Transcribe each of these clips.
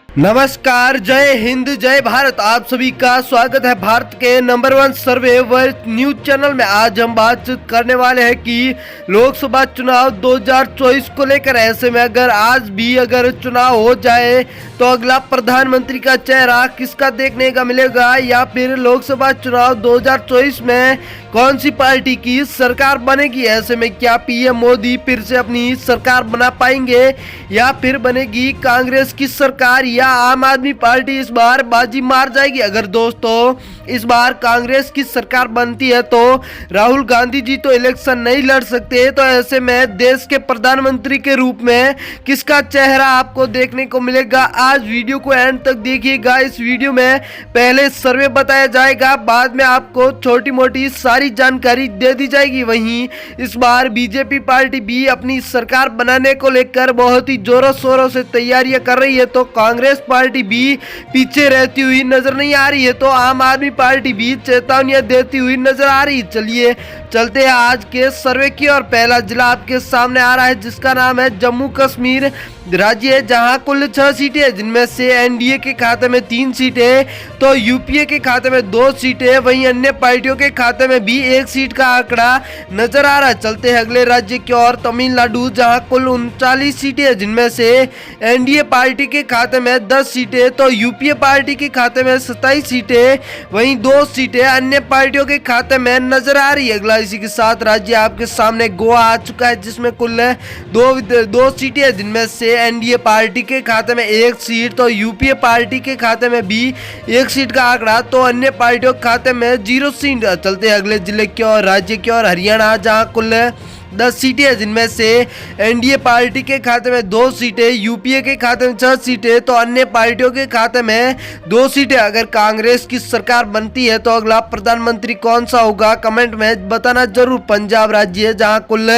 नमस्कार, जय हिंद, जय भारत। आप सभी का स्वागत है भारत के नंबर 1 सर्वे वर्ल्ड न्यूज चैनल में। आज हम बात करने वाले हैं कि लोकसभा चुनाव 2024 को लेकर। ऐसे में आज भी चुनाव हो जाए तो अगला प्रधानमंत्री का चेहरा किसका देखने का मिलेगा, या फिर लोकसभा चुनाव 2024 में कौन सी पार्टी की सरकार बनेगी। ऐसे में क्या पीएम मोदी फिर से अपनी सरकार बना पाएंगे, या फिर बनेगी कांग्रेस की सरकार, या आम आदमी पार्टी इस बार बाजी मार जाएगी। अगर दोस्तों इस बार कांग्रेस की सरकार बनती है तो राहुल गांधी जी तो इलेक्शन नहीं लड़ सकते। तो ऐसे में देश के प्रधानमंत्री के रूप में किसका चेहरा आपको देखने को मिलेगा। आज वीडियो को एंड तक देखिएगा। इस वीडियो में पहले सर्वे बताया जाएगा, बाद में आपको छोटी मोटी सारी जानकारी दे दी जाएगी। वहीं इस बार बीजेपी पार्टी भी अपनी सरकार बनाने को लेकर बहुत ही जोरों शोरों से तैयारियां कर रही है, तो कांग्रेस पार्टी भी पीछे रहती हुई नजर नहीं आ रही है, तो आम आदमी पार्टी भी चेतावनियां देती हुई नजर आ रही है। चलिए चलते हैं आज के सर्वे की और पहला जिला आपके सामने आ रहा है जिसका नाम है जम्मू कश्मीर राज्य है, जहां कुल 6 सीटें हैं, जिनमें से एनडीए के खाते में 3 सीटें तो यूपीए के खाते में 2 सीटें, वहीं अन्य पार्टियों के खाते में भी 1 सीट का आंकड़ा नजर आ रहा है। चलते हैं अगले राज्य की ओर, तमिलनाडु, जहां कुल 39 सीटें हैं, जिनमें से एनडीए पार्टी के खाते में 10 सीटें तो यूपीए पार्टी के खाते में 27 सीटें, वहीं 2 सीटें अन्य पार्टियों के खाते में नजर आ रही है। अगला इसी के साथ राज्य आपके सामने गोवा आ चुका है, जिसमें कुल 2 सीटें हैं, जिनमें से एनडीए पार्टी के खाते में 1 सीट तो यूपीए पार्टी के खाते में भी 1 सीट का आंकड़ा, तो अन्य पार्टियों के खाते में 0 सीट। चलते हैं अगले जिले की और राज्य की और हरियाणा, जहां कुल 10 सीटें हैं, जिनमें से एनडीए पार्टी के खाते में 2 सीटें, यूपीए के खाते में 6 सीटें तो अन्य पार्टियों के खाते में 2 सीटें। अगर कांग्रेस की सरकार बनती है तो अगला प्रधानमंत्री कौन सा होगा, कमेंट में बताना जरूर। पंजाब राज्य है, जहां कुल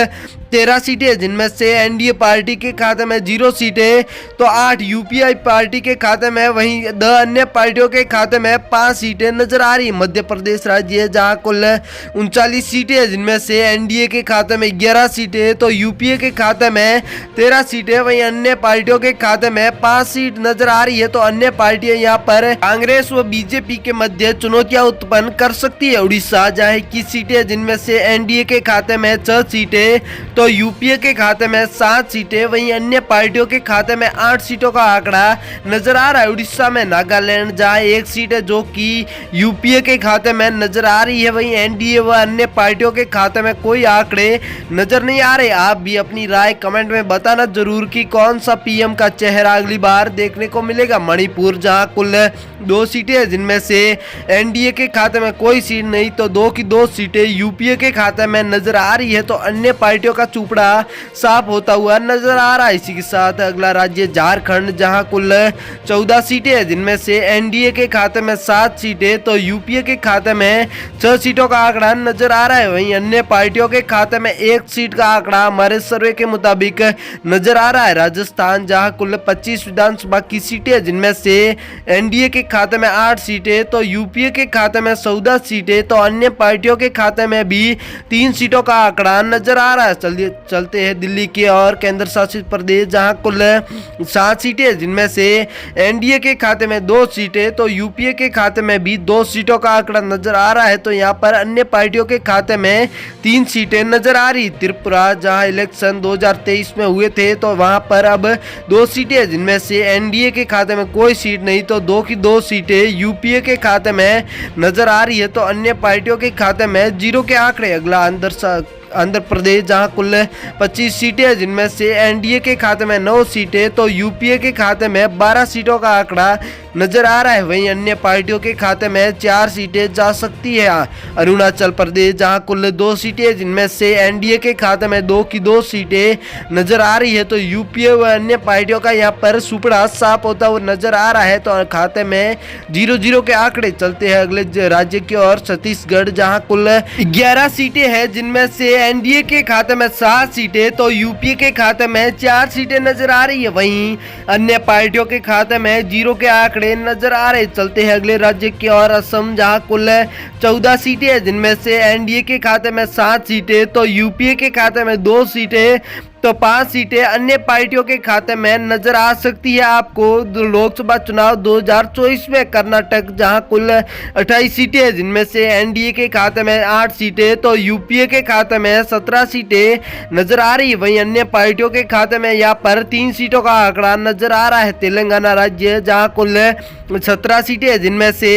13 सीटें, जिनमें से एनडीए पार्टी के खाते में 0 सीटें तो 8 यूपीए पार्टी के खाते में, वहीं 10 अन्य पार्टियों के खाते में 5 सीटें नजर आ रही है। मध्य प्रदेश राज्य है, जहां कुल 39 सीटें, जिनमें से एनडीए के खाते में 11 सीटें तो यूपीए के खाते में 13 सीटें, वहीं अन्य पार्टियों के खाते में 5 सीट नजर आ रही है। तो अन्य पार्टियां यहाँ पर कांग्रेस व बीजेपी के मध्य चुनौतियां उत्पन्न कर सकती है। उड़ीसा, जहां 21 सीटें, जिनमें से एनडीए के खाते में 6 सीटें तो यूपीए के खाते में 7 सीटें, वहीं अन्य पार्टियों के खाते में 8 सीटों का आंकड़ा नजर आ रहा है। उड़ीसा में नागालैंड, जहां 1 सीट है जो कि यूपीए के खाते में नजर आ रही है, वहीं एनडीए व अन्य पार्टियों के खाते में कोई आंकड़े नजर नहीं आ रहे। आप भी अपनी राय कमेंट में बताना जरूर कि कौन सा पीएम का चेहरा अगली बार देखने को मिलेगा। मणिपुर, जहां कुल 2 सीटें हैं, जिनमें से एनडीए के खाते में कोई सीट नहीं तो 2 की 2 सीटें यूपीए के खाते में नजर आ रही है, तो अन्य पार्टियों का चुपड़ा साफ होता हुआ नजर आ रहा है। इसी के साथ अगला राज्य झारखंड, जहां कुल 14 सीटें हैं, जिनमें से एनडीए के खाते में 7 सीटें तो यूपीए के खाते में 6 सीटों का आंकड़ा नजर आ रहा है, वहीं अन्य पार्टियों के खाते में 1 सीट का आंकड़ा हमारे सर्वे के मुताबिक नजर आ रहा है। राजस्थान, जहां कुल 25 विधानसभा की सीटें हैं, जिनमें से एनडीए के खाते में 8 सीटें तो यूपीए के खाते में 14 सीटें तो अन्य पार्टियों के खाते में भी 3 सीटों का आंकड़ा नजर आ रहा है। चलते हैं दिल्ली के और केंद्र शासित प्रदेश, जहां कुल 7 सीटें, जिनमें से एनडीए के खाते में 2 सीटें तो यूपीए के खाते में भी 2 सीटों का आंकड़ा नजर आ रहा है, तो यहां पर अन्य पार्टियों के खाते में 3 सीटें नजर आ रही। त्रिपुरा, जहां इलेक्शन 2023 में हुए थे तो वहां पर अब 2 सीटें, जिनमें से एनडीए के खाते में कोई सीट नहीं तो 2 की 2 सीटें यूपीए के खाते में नजर आ रही है, तो अन्य पार्टियों के खाते में 0 के आंकड़े। अगला आंध्र प्रदेश, जहां कुल 25 सीटें, जिनमें से एनडीए के खाते में 9 सीटें तो यूपीए के खाते में 12 सीटों का आंकड़ा नजर आ रहा है, वहीं अन्य पार्टियों के खाते में 4 सीटें जा सकती है। अरुणाचल प्रदेश, जहां कुल 2 सीटें, जिनमें से एनडीए के खाते में 2 की 2 सीटें नजर आ रही है, तो यूपीए व अन्य पार्टियों का यहाँ पर सुपड़ा साफ होता हुआ नजर आ रहा है, तो खाते में 0-0 के आंकड़े। चलते हैं अगले राज्य की ओर, छत्तीसगढ़, जहां कुल 11 सीटें हैं, जिनमें से एनडीए के खाते में 7 सीटें तो यूपीए के खाते में 4 सीटें नजर आ रही है, वहीं अन्य पार्टियों के खाते में 0 के आंकड़े नजर आ रहे। चलते हैं अगले राज्य की ओर, असम, जहां कुल 14 सीटें, जिनमें से एनडीए के खाते में 7 सीटें तो यूपीए के खाते में 2 सीटें तो 5 सीटें अन्य पार्टियों के खाते में नजर आ सकती है आपको। लोकसभा चुनाव 2024 में कर्नाटक जहां कुल 28 सीटें हैं, जिनमें से एनडीए के खाते में 8 सीटें, तो यूपीए के खाते में 17 सीटें नजर आ रही है। वहीं अन्य पार्टियों के खाते में यहाँ पर 3 सीटों का आंकड़ा नजर आ रहा है। तेलंगाना राज्य जहां कुल 17 सीटें हैं, जिनमें से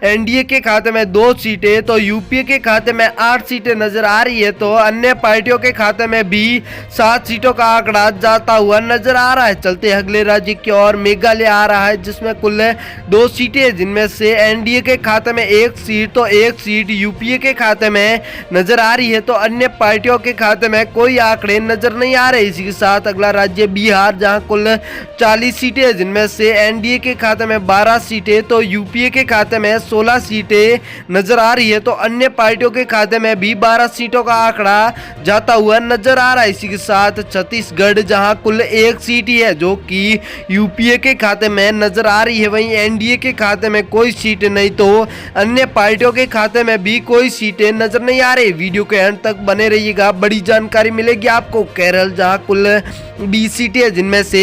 एनडीए के खाते में 2 सीटें, तो यूपीए के खाते में 8 सीटें नजर आ रही है। तो अन्य पार्टियों के खाते में भी 7 सीटों का आंकड़ा जाता हुआ नजर आ रहा है। चलते अगले राज्य की ओर, मेघालय आ रहा है जिसमें कुल 2 सीटें, जिनमें से एनडीए के खाते में 1 सीट, तो 1 सीट यूपीए के खाते में नजर आ रही है। तो अन्य पार्टियों के खाते में कोई आंकड़े नजर नहीं आ रहे। इसी के साथ अगला राज्य बिहार जहां कुल 40 सीटें, जिनमें से एनडीए के खाते में 12 सीटें, तो यूपीए के खाते में 16 सीटें नजर आ रही है। तो अन्य पार्टियों के खाते में भी 12 सीटों का आंकड़ा जाता हुआ नजर आ रहा है। इसी के साथ छत्तीसगढ़ जहां कुल 1 सीट ही है जो कि यूपीए के खाते में नजर आ रही है। वहीं एनडीए के खाते में कोई सीट नहीं, तो अन्य पार्टियों के खाते में भी कोई सीटें नजर नहीं आ रही। वीडियो के अंत तक बने रहिएगा, बड़ी जानकारी मिलेगी आपको। केरल जहां कुल 20 सीटें है, जिनमें से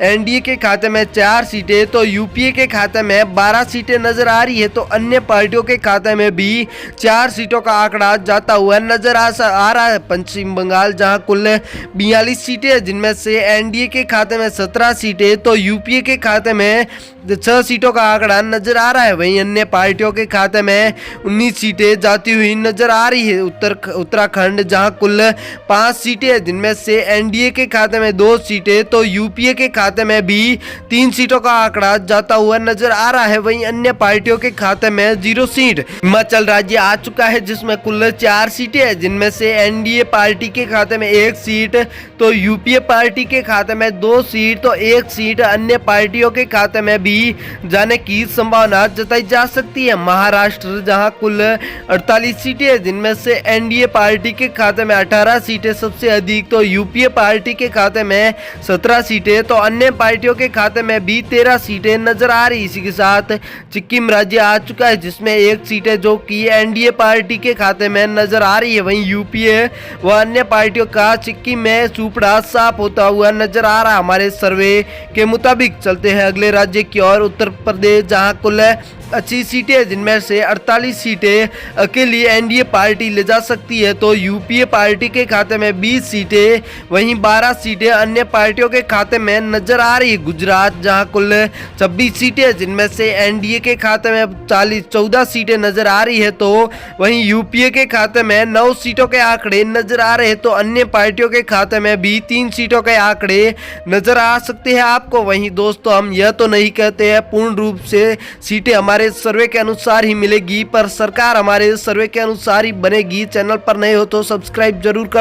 एनडीए के खाते में 4 सीटें, तो यूपीए के खाते में 12 सीटें नजर आ रही है। तो अन्य पार्टियों के खाते में भी 4 सीटों का आंकड़ा जाता हुआ नजर आ रहा है। पश्चिम बंगाल जहां कुल 42 सीटें है, जिनमें से एनडीए के खाते में 17 सीटें, तो यूपीए के खाते में 6 सीटों का आंकड़ा नजर आ रहा है। वहीं अन्य पार्टियों के खाते में 19 सीटें जाती हुई नजर आ रही है। उत्तराखंड जहां कुल 5 सीटें है, जिनमें से एनडीए के खाते में 2 सीटें, तो यूपीए के खाते में भी 3 सीटों का आंकड़ा जाता हुआ नजर आ रहा है। वहीं अन्य पार्टियों के खाते में 0 सीट। हिमाचल राज्य आ चुका है जिसमें कुल 4 सीटें है, जिनमें से एनडीए पार्टी के खाते में 1 सीट, तो यूपीए पार्टी के खाते में 2 सीट, तो 1 सीट अन्य पार्टियों के खाते में भी जाने की संभावना जताई जा सकती है। महाराष्ट्र जहां कुल 48 सीटें है, जिनमें से एनडीए पार्टी के खाते में 18 सीटें सबसे अधिक, तो यूपीए पार्टी के खाते में 17 सीटें, तो अन्य पार्टियों के खाते में भी 13 सीटें नजर आ रही। इसी के साथ सिक्किम राज्य आ चुका है जिसमें 1 सीट है जो कि एनडीए पार्टी के खाते में नजर आ रही है। वहीं यूपीए व अन्य पार्टियों का सिक्किम में सुपड़ा साफ होता हुआ नजर आ रहा है हमारे सर्वे के मुताबिक। चलते हैं अगले राज्य की ओर, उत्तर प्रदेश जहां कुल 80 सीटें, जिनमें से 48 सीटें अकेली एनडीए पार्टी ले जा सकती है, तो यूपीए पार्टी के खाते में 20 सीटें, वहीं 12 सीटें अन्य पार्टियों के खाते में नजर आ रही है। गुजरात जहां कुल 26 सीटें, जिनमें से एनडीए के खाते में 14 सीटें नजर आ रही है, तो वहीं यूपीए के खाते में 9 सीटों के आंकड़े नजर आ रहे हैं। तो अन्य पार्टियों के खाते में भी 3 सीटों के आंकड़े नजर आ सकते हैं आपको। वहीं दोस्तों, हम यह तो नहीं कहते हैं पूर्ण रूप से सीटें हमारे सर्वे के अनुसार ही मिलेगी, पर सरकार हमारे सर्वे के अनुसार ही बनेगी। चैनल पर नए हो तो सब्सक्राइब जरूर करना।